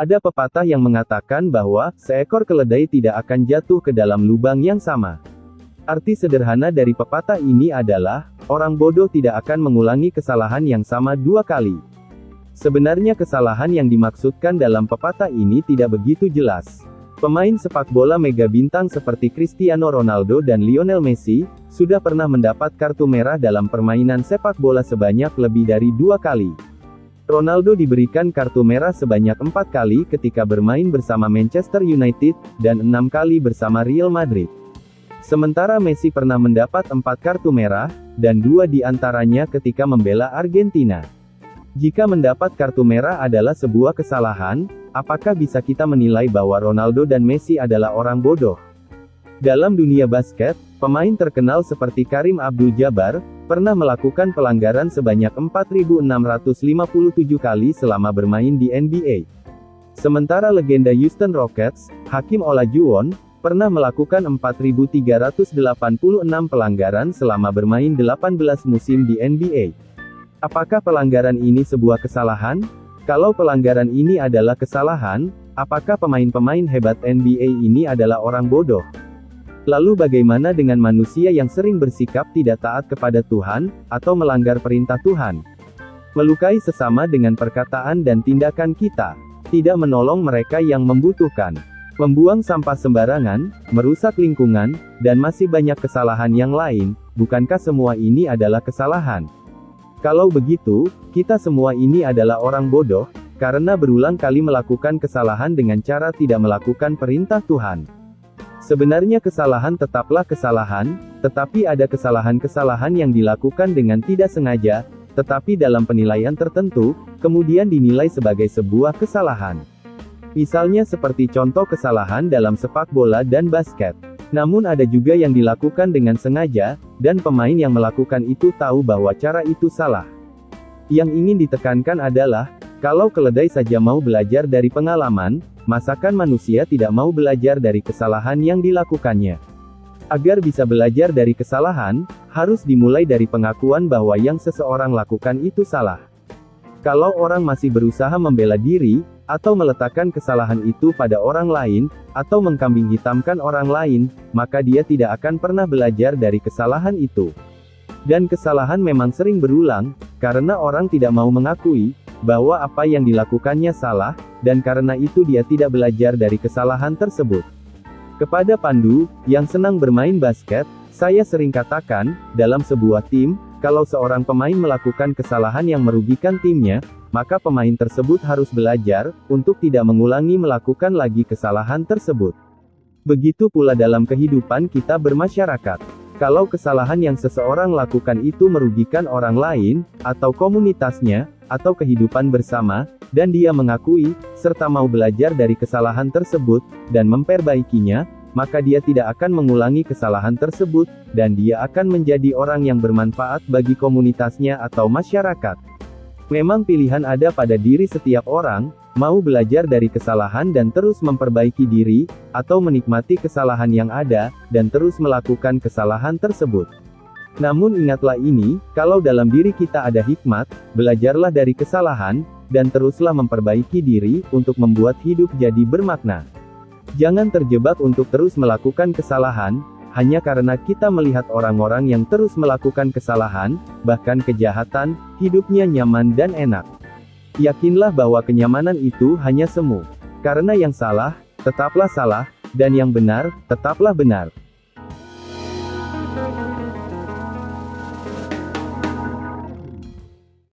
Ada pepatah yang mengatakan bahwa, seekor keledai tidak akan jatuh ke dalam lubang yang sama. Arti sederhana dari pepatah ini adalah, orang bodoh tidak akan mengulangi kesalahan yang sama 2 kali. Sebenarnya kesalahan yang dimaksudkan dalam pepatah ini tidak begitu jelas. Pemain sepak bola mega bintang seperti Cristiano Ronaldo dan Lionel Messi, sudah pernah mendapat kartu merah dalam permainan sepak bola sebanyak lebih dari 2 kali. Ronaldo diberikan kartu merah sebanyak 4 kali ketika bermain bersama Manchester United, dan 6 kali bersama Real Madrid. Sementara Messi pernah mendapat 4 kartu merah, dan 2 di antaranya ketika membela Argentina. Jika mendapat kartu merah adalah sebuah kesalahan, apakah bisa kita menilai bahwa Ronaldo dan Messi adalah orang bodoh? Dalam dunia basket, pemain terkenal seperti Kareem Abdul-Jabbar, pernah melakukan pelanggaran sebanyak 4.657 kali selama bermain di NBA. Sementara legenda Houston Rockets, Hakeem Olajuwon, pernah melakukan 4.386 pelanggaran selama bermain 18 musim di NBA. Apakah pelanggaran ini sebuah kesalahan? Kalau pelanggaran ini adalah kesalahan, apakah pemain-pemain hebat NBA ini adalah orang bodoh? Lalu bagaimana dengan manusia yang sering bersikap tidak taat kepada Tuhan, atau melanggar perintah Tuhan? Melukai sesama dengan perkataan dan tindakan kita. Tidak menolong mereka yang membutuhkan. Membuang sampah sembarangan, merusak lingkungan, dan masih banyak kesalahan yang lain. Bukankah semua ini adalah kesalahan? Kalau begitu, kita semua ini adalah orang bodoh, karena berulang kali melakukan kesalahan dengan cara tidak melakukan perintah Tuhan. Sebenarnya kesalahan tetaplah kesalahan, tetapi ada kesalahan-kesalahan yang dilakukan dengan tidak sengaja, tetapi dalam penilaian tertentu, kemudian dinilai sebagai sebuah kesalahan. Misalnya seperti contoh kesalahan dalam sepak bola dan basket. Namun ada juga yang dilakukan dengan sengaja, dan pemain yang melakukan itu tahu bahwa cara itu salah. Yang ingin ditekankan adalah, kalau keledai saja mau belajar dari pengalaman, masakan manusia tidak mau belajar dari kesalahan yang dilakukannya. Agar bisa belajar dari kesalahan, harus dimulai dari pengakuan bahwa yang seseorang lakukan itu salah. Kalau orang masih berusaha membela diri, atau meletakkan kesalahan itu pada orang lain, atau mengkambing hitamkan orang lain, maka dia tidak akan pernah belajar dari kesalahan itu. Dan kesalahan memang sering berulang, karena orang tidak mau mengakui bahwa apa yang dilakukannya salah, dan karena itu dia tidak belajar dari kesalahan tersebut. Kepada Pandu, yang senang bermain basket, saya sering katakan, dalam sebuah tim, kalau seorang pemain melakukan kesalahan yang merugikan timnya, maka pemain tersebut harus belajar, untuk tidak mengulangi melakukan lagi kesalahan tersebut. Begitu pula dalam kehidupan kita bermasyarakat. Kalau kesalahan yang seseorang lakukan itu merugikan orang lain, atau komunitasnya, atau kehidupan bersama, dan dia mengakui, serta mau belajar dari kesalahan tersebut, dan memperbaikinya, maka dia tidak akan mengulangi kesalahan tersebut, dan dia akan menjadi orang yang bermanfaat bagi komunitasnya atau masyarakat. Memang pilihan ada pada diri setiap orang, mau belajar dari kesalahan dan terus memperbaiki diri, atau menikmati kesalahan yang ada, dan terus melakukan kesalahan tersebut. Namun ingatlah ini, kalau dalam diri kita ada hikmat, belajarlah dari kesalahan, dan teruslah memperbaiki diri, untuk membuat hidup jadi bermakna. Jangan terjebak untuk terus melakukan kesalahan, hanya karena kita melihat orang-orang yang terus melakukan kesalahan, bahkan kejahatan, hidupnya nyaman dan enak. Yakinlah bahwa kenyamanan itu hanya semu. Karena yang salah, tetaplah salah, dan yang benar, tetaplah benar.